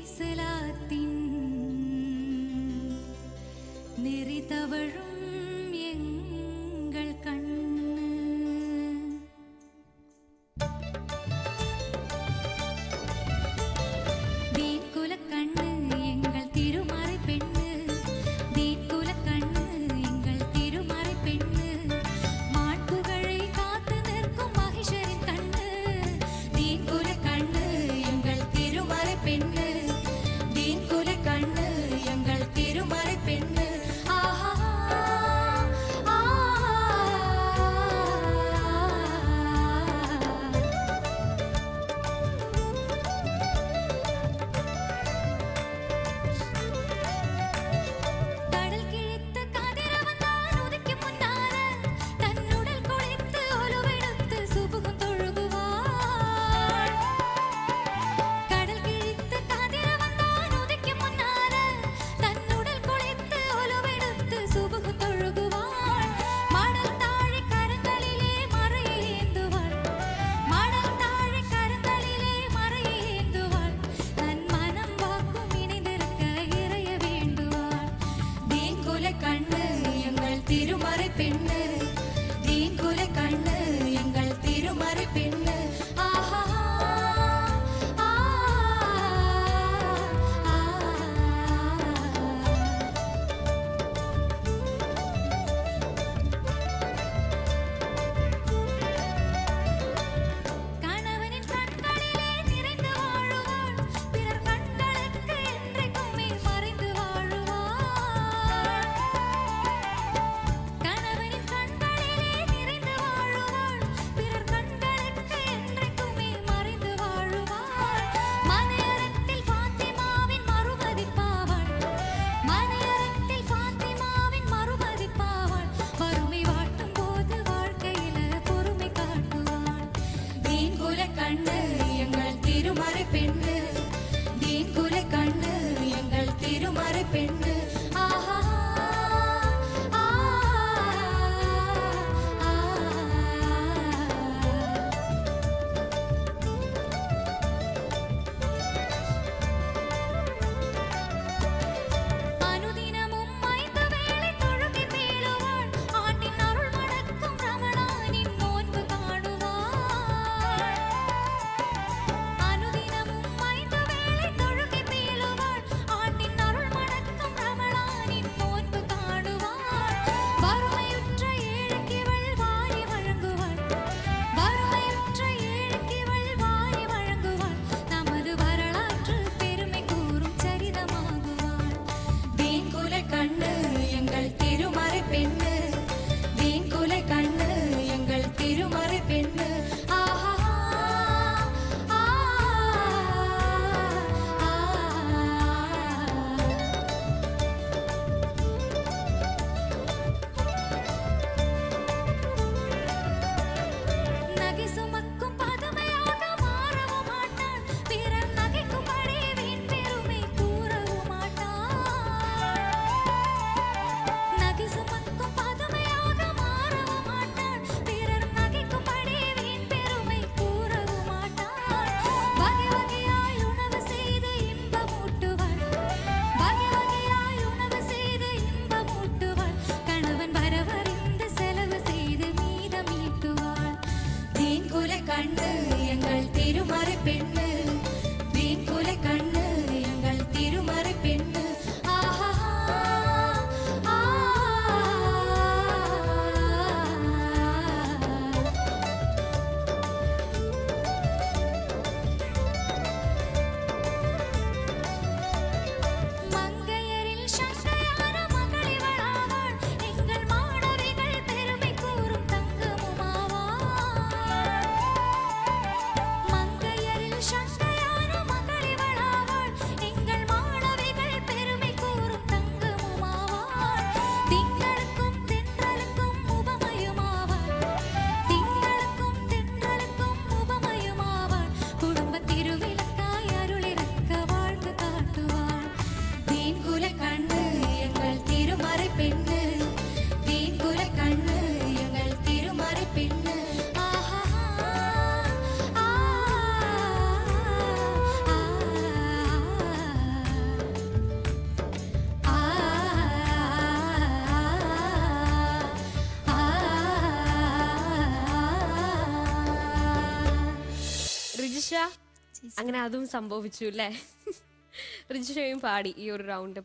செலாத்தின் நெறி தவழும் எங்கள் கண்ணு தீக்குல கண்ணு எங்கள் திருமறை பெண்ணு தீக்குல கண்ணு எங்கள் திருமறை பெண்ணு மாட்புகளை காத்து நிற்கும் மகிஷரின் கண்ணு தீக்குல கண்ணு எங்கள் திருமறை பெண்ணு தீக்குல கண்ணு எங்கள் திருமறை பெண்ணு திருமறை பெண்ணு தீக்குல கண்ணு எங்கள் திருமறை பெண்ணு கண்ணு எங்கள் திருமறை பெண்ணு தீக்குல கண்ணு எங்கள் திருமறை பெண்ணு റിജിഷ അങ്ങനെ അതും സംഭവിച്ചു അല്ലേ? റിജിഷയും പാടി ഈ ഒരു റൗണ്ട്.